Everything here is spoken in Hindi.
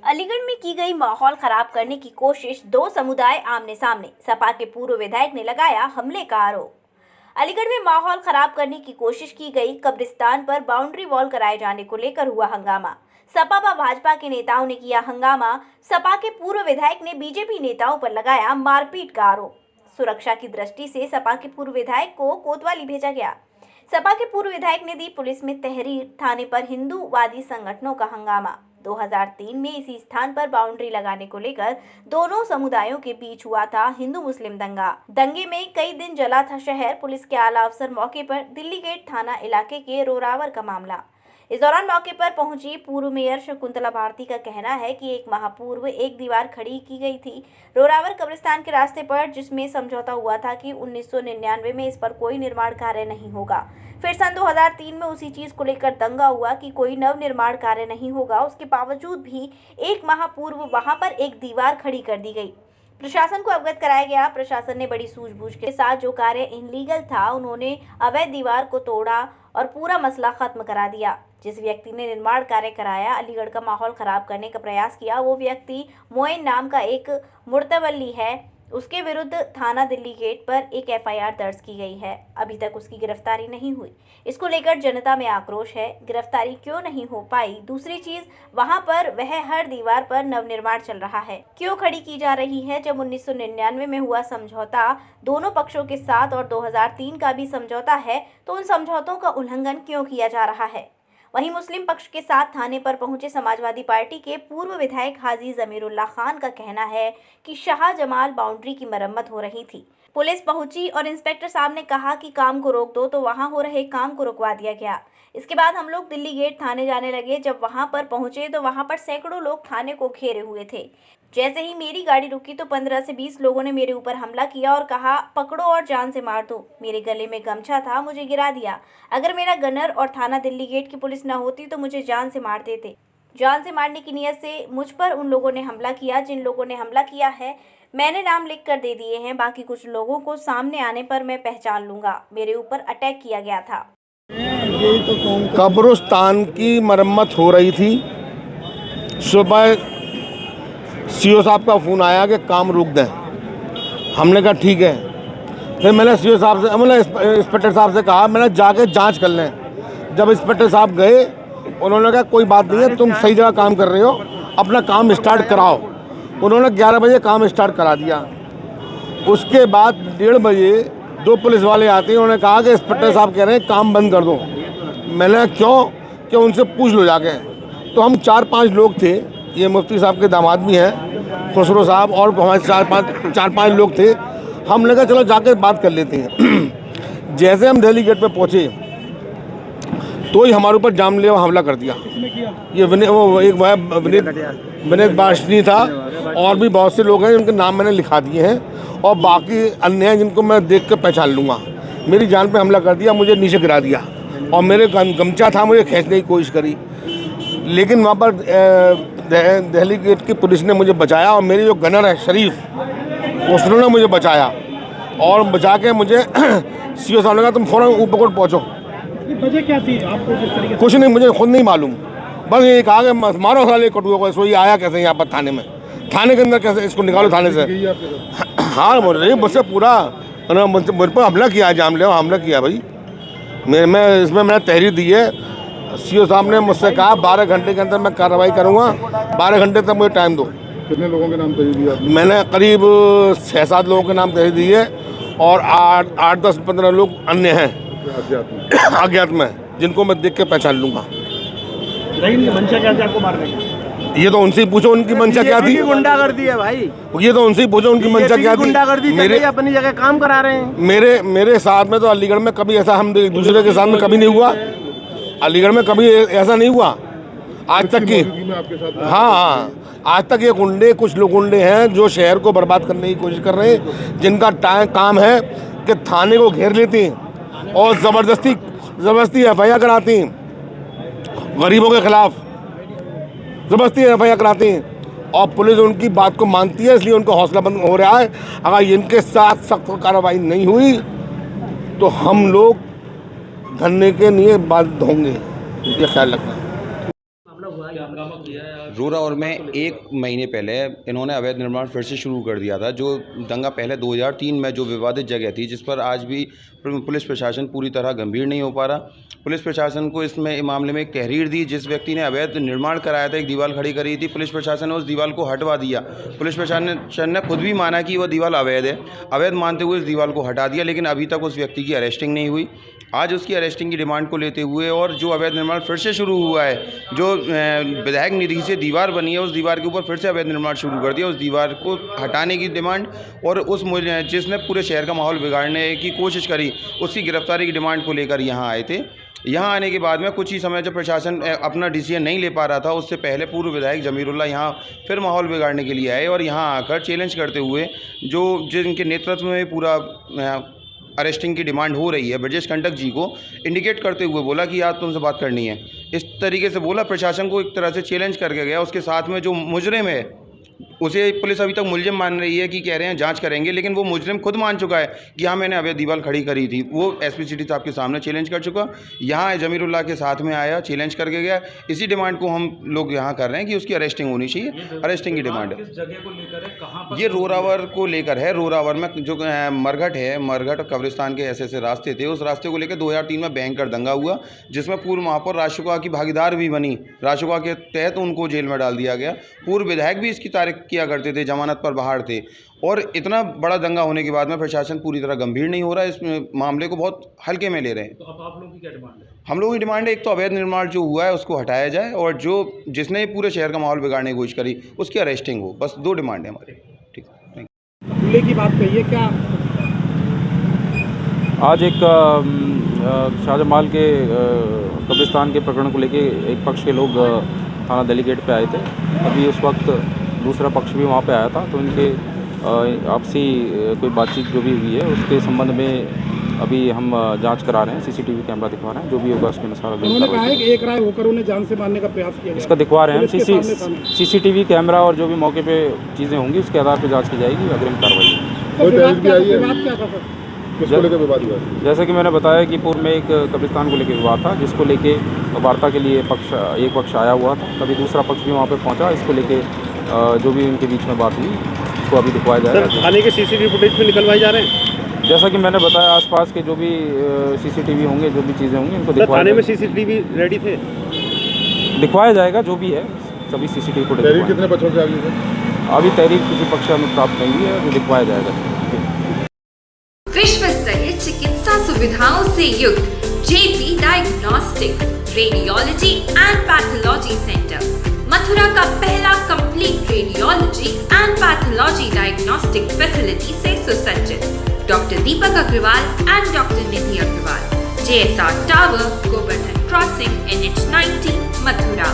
अलीगढ़ में की गई माहौल खराब करने की कोशिश, दो समुदाय आमने सामने, सपा के पूर्व विधायक ने लगाया हमले का आरोप। अलीगढ़ में माहौल खराब करने की कोशिश की गई। कब्रिस्तान पर बाउंड्री वॉल कराए जाने को लेकर हुआ हंगामा। सपा व भाजपा के नेताओं ने किया हंगामा। सपा के पूर्व विधायक ने बीजेपी नेताओं पर लगाया मारपीट का आरोप। सुरक्षा की दृष्टि से सपा के पूर्व विधायक को कोतवाली भेजा गया। सपा के पूर्व विधायक ने दी पुलिस में तहरीर। थाने पर हिंदूवादी संगठनों का हंगामा। 2003 में इसी स्थान पर बाउंड्री लगाने को लेकर दोनों समुदायों के बीच हुआ था हिंदू मुस्लिम दंगे में कई दिन जला था शहर। पुलिस के आला अफसर मौके पर। दिल्ली गेट थाना इलाके के रोरावर का मामला। इस दौरान मौके पर पहुंची पूर्व मेयर शकुंतला भारती का कहना है कि एक माह पूर्व एक दीवार खड़ी की गई थी रोरावर कब्रिस्तान के रास्ते पर, जिसमें समझौता हुआ था कि 1999 में इस पर कोई निर्माण कार्य नहीं होगा। फिर सन 2003 में उसी चीज को लेकर दंगा हुआ कि कोई नव निर्माण कार्य नहीं होगा। उसके बावजूद भी एक माह पूर्व वहां पर एक दीवार खड़ी कर दी गई। प्रशासन को अवगत कराया गया। प्रशासन ने बड़ी सूझबूझ के साथ जो कार्य इनलीगल था, उन्होंने अवैध दीवार को तोड़ा और पूरा मसला खत्म करा दिया। जिस व्यक्ति ने निर्माण कार्य कराया, अलीगढ़ का माहौल खराब करने का प्रयास किया, वो व्यक्ति मोइन नाम का एक मुर्तवल्ली है। उसके विरुद्ध थाना दिल्ली गेट पर एक एफआईआर दर्ज की गई है। अभी तक उसकी गिरफ्तारी नहीं हुई। इसको लेकर जनता में आक्रोश है। गिरफ्तारी क्यों नहीं हो पाई? दूसरी चीज, वहां पर वह हर दीवार पर नवनिर्माण चल रहा है, क्यों खड़ी की जा रही है? जब 1999 में हुआ समझौता दोनों पक्षों के साथ और 2003 का भी समझौता है, तो उन समझौतों का उल्लंघन क्यों किया जा रहा है? वहीं मुस्लिम पक्ष के साथ थाने पर पहुंचे समाजवादी पार्टी के पूर्व विधायक हाजी जमीरुल्लाह खान का कहना है कि शाहजमाल बाउंड्री की मरम्मत हो रही थी। पुलिस पहुंची और इंस्पेक्टर साहब ने कहा कि काम को रोक दो, तो वहां हो रहे काम को रुकवा दिया गया। इसके बाद हम लोग दिल्ली गेट थाने जाने लगे। जब वहां पर पहुंचे तो वहां पर सैकड़ों लोग थाने को घेरे हुए थे। जैसे ही मेरी गाड़ी रुकी तो 15 से 20 लोगों ने मेरे ऊपर हमला किया और कहा, पकड़ो और जान से मार दो। मेरे गले में गमछा था, मुझे गिरा दिया। अगर मेरा गनर और थाना दिल्ली गेट की पुलिस न होती तो मुझे जान से मार देते। जान से मारने की नीयत से मुझ पर उन लोगों ने हमला किया। जिन लोगों ने हमला किया है, मैंने नाम लिख कर दे दिए हैं। बाकी कुछ लोगों को सामने आने पर मैं पहचान लूंगा। मेरे ऊपर अटैक किया गया था। कब्रिस्तान की मरम्मत हो रही थी। सुबह सीओ साहब का फ़ोन आया कि काम रोक दें। हमने कहा ठीक है। फिर मैंने सीओ साहब से, मतलब इंस्पेक्टर साहब से कहा, मैंने जाके जांच कर लें। जब इंस्पेक्टर साहब गए, उन्होंने कहा कोई बात नहीं है, तुम सही जगह काम कर रहे हो, अपना काम स्टार्ट कराओ। उन्होंने 11 बजे काम स्टार्ट करा दिया। उसके बाद 1:30 बजे 2 पुलिस वाले आते हैं। उन्होंने कहा कि इंस्पेक्टर साहब कह रहे हैं काम बंद कर दो। मैंने क्यों कि उनसे पूछ लो जाके। तो हम 4-5 लोग थे, ये मुफ्ती साहब के दामाद भी हैं, खुसरो साहब, और हमारे 4-5 लोग थे। हमने कहा चलो जाके बात कर लेते हैं। जैसे हम दिल्ली गेट पे पहुँचे तो ही हमारे ऊपर जानलेवा हमला कर दिया। ये विनीत बाशनी था, और भी बहुत से लोग हैं जिनके नाम मैंने लिखा दिए हैं, और बाकी अन्य हैं जिनको मैं देख कर पहचान लूँगा। मेरी जान पे हमला कर दिया, मुझे नीचे गिरा दिया, और मेरे गमछा था, मुझे खींचने की कोशिश करी। लेकिन वहाँ पर दिल्ली गेट की पुलिस ने मुझे बचाया, और मेरी जो गनर है शरीफ, उसने मुझे बचाया, और बचा के मुझे सीओ साहब ने कहा तुम फ़ौरन ऊपर पहुँचो। वजह क्या थी आपको? जिस तरीके कुछ नहीं, मुझे खुद नहीं मालूम। बस ये कहा कि मारो साले कटुओं को। सो ये आया कैसे यहाँ पर थाने में, थाने के अंदर कैसे, इसको निकालो थाने से। हाँ, मुझसे पूरा मुझ पर हमला किया, जानलेवा हमला किया भाई। मैं इसमें मैंने तहरीर दी है। सीओ साहब ने मुझसे कहा 12 घंटे के अंदर मैं कार्रवाई करूँगा, 12 घंटे तक मुझे टाइम दो। कितने लोगों के नाम तहरीर दिया आपने? मैंने करीब 6-7 लोगों के नाम तहरीर दी है, और 8-10-15 लोग अन्य हैं अज्ञात में, जिनको मैं देख के पहचान लूँगा। लेकिन मंशा क्या थी आपको मारने की? ये तो उनसे ही पूछो उनकी मंशा क्या थी। गुंडागर्दी है भाई, ये तो उनसे ही पूछो उनकी मंशा क्या थी। गुंडागर्दी मेरे अपनी जगह काम करा रहे हैं। मेरे साथ में तो अलीगढ़ में कभी ऐसा हम दूसरे के साथ में कभी नहीं हुआ। अलीगढ़ में कभी ऐसा नहीं हुआ आज तक की। हाँ, आज तक ये कुछ लोग गुंडे हैं जो शहर को बर्बाद करने की कोशिश कर रहे हैं, जिनका काम है कि थाने को घेर लेती हैं और ज़बरदस्ती एफआईआर कराती हैं, गरीबों के खिलाफ ज़बरदस्ती एफआईआर कराती हैं, और पुलिस उनकी बात को मानती है, इसलिए उनका हौसला बंद हो रहा है। अगर इनके साथ सख्त कार्रवाई नहीं हुई तो हम लोग धरने के लिए बाध्य होंगे, ये ख्याल रखना। रोरावर में 1 महीने पहले इन्होंने अवैध निर्माण फिर से शुरू कर दिया था। जो दंगा पहले 2003 में जो विवादित जगह थी, जिस पर आज भी पुलिस प्रशासन पूरी तरह गंभीर नहीं हो पा रहा। पुलिस प्रशासन को इसमें मामले में एक तहरीर दी। जिस व्यक्ति ने अवैध निर्माण कराया था, एक दीवार खड़ी करी थी, पुलिस प्रशासन ने उस दीवार को हटवा दिया। पुलिस प्रशासन ने खुद भी माना कि वह दीवार अवैध है। अवैध मानते हुए इस दीवार को हटा दिया, लेकिन अभी तक उस व्यक्ति की अरेस्टिंग नहीं हुई। आज उसकी अरेस्टिंग की डिमांड को लेते हुए और जो अवैध निर्माण फिर से शुरू हुआ है, जो विधायक निधि से दीवार बनी है, उस दीवार के ऊपर फिर से अवैध निर्माण शुरू कर दिया। उस दीवार को हटाने की डिमांड और उस जिसने पूरे शहर का माहौल बिगाड़ने की कोशिश करी, उसकी गिरफ्तारी की डिमांड को लेकर यहाँ आए थे। यहाँ आने के बाद में कुछ ही समय जब प्रशासन अपना डिसीजन नहीं ले पा रहा था, उससे पहले पूर्व विधायक जमीरुल्लाह यहाँ फिर माहौल बिगाड़ने के लिए आए और यहाँ आकर चैलेंज करते हुए जिनके नेतृत्व में पूरा अरेस्टिंग की डिमांड हो रही है, ब्रजेश कंटक जी को इंडिकेट करते हुए बोला कि यार तुमसे बात करनी है। इस तरीके से बोला, प्रशासन को एक तरह से चैलेंज करके गया। उसके साथ में जो मुजरिम है, उसे पुलिस अभी तक मुलजिम मान रही है कि कह रहे हैं जांच करेंगे, लेकिन वो मुजरिम खुद मान चुका है कि हाँ मैंने अवैध दीवार खड़ी करी थी। वो एसपी सिटी साहब के सामने चैलेंज कर चुका। यहाँ जमीरुल्लाह के साथ में आया, चैलेंज करके गया। इसी डिमांड को हम लोग यहाँ कर रहे हैं कि उसकी अरेस्टिंग होनी चाहिए। अरेस्टिंग की डिमांड है। ये रोरावर को लेकर है। रोरावर में जो मरघट है, मरघट और कब्रिस्तान के ऐसे रास्ते थे, उस रास्ते को लेकर 2003 में भयंकर दंगा हुआ, जिसमें पूर्व महापौर राशुका की भागीदार भी बनी। राशुका के तहत उनको जेल में डाल दिया गया। पूर्व विधायक भी इसकी तारीफ किया करते थे, जमानत पर बाहर थे। और इतना बड़ा दंगा होने के बाद में प्रशासन पूरी तरह गंभीर नहीं हो रहा है, इस मामले को बहुत हल्के में ले रहे हैं। तो अब आप लोगों की क्या डिमांड है? हम लोगों की डिमांड है, एक तो अवैध निर्माण जो हुआ है उसको हटाया जाए और जिसने पूरे शहर का माहौल बिगाड़ने की कोशिश करी उसकी अरेस्टिंग हो। बस 2 डिमांड है हमारी। ठीक, थैंक यू। खुले की बात कही है क्या? आज एक शाहजमाल के कब्रिस्तान के प्रकरण को लेके एक पक्ष के लोग थाना दिल्ली गेट पे आए थे। अभी उस वक्त दूसरा पक्ष भी वहाँ पे आया था, तो इनके आपसी कोई बातचीत जो भी हुई है उसके संबंध में अभी हम जांच करा रहे हैं। सीसीटीवी कैमरा दिखवा रहे हैं, जो भी होगा उसके अनुसार। उन्होंने कहा है कि एक राय होकर उन्हें जान से मारने का प्रयास किया गया। इसका दिखवा रहे हैं हम। सीसीटीवी कैमरा और जो भी मौके पे चीज़ें होंगी उसके आधार पर जाँच की जाएगी, अग्रिम कार्रवाई। जैसे कि मैंने बताया कि पूर्व में एक कब्रिस्तान को लेकर विवाद था, जिसको लेके वार्ता के लिए एक पक्ष आया हुआ था। तभी दूसरा पक्ष भी वहाँ पे पहुँचा। इसको लेके जो भी उनके बीच में बात हुई उसको अभी दिखवाया जाएगा। थाने के सीसीटीवी फुटेज में निकलवाए जा रहे हैं। जैसा कि मैंने बताया, आसपास के जो भी सीसीटीवी होंगे, जो भी चीज़ें होंगी, उनको दिखवाया। थाने में सीसीटीवी रेडी थे, दिखवाया जाएगा जो भी है, सभी सीसीटीवी फुटेज। कितने बच्चों से आगे अभी तहरीर किसी पक्ष में प्राप्त नहीं हुई है, जो दिखवाया जाएगा। विश्व स्तरीय चिकित्सा सुविधाओं से युक्त JP diagnostics radiology and pathology centre, Mathura का पहला complete radiology and pathology diagnostic facility से सुसज्जित। Doctor Deepak Agarwal and doctor Nidhi Agarwal, JSR tower, Govardhan crossing, NH 90, Mathura.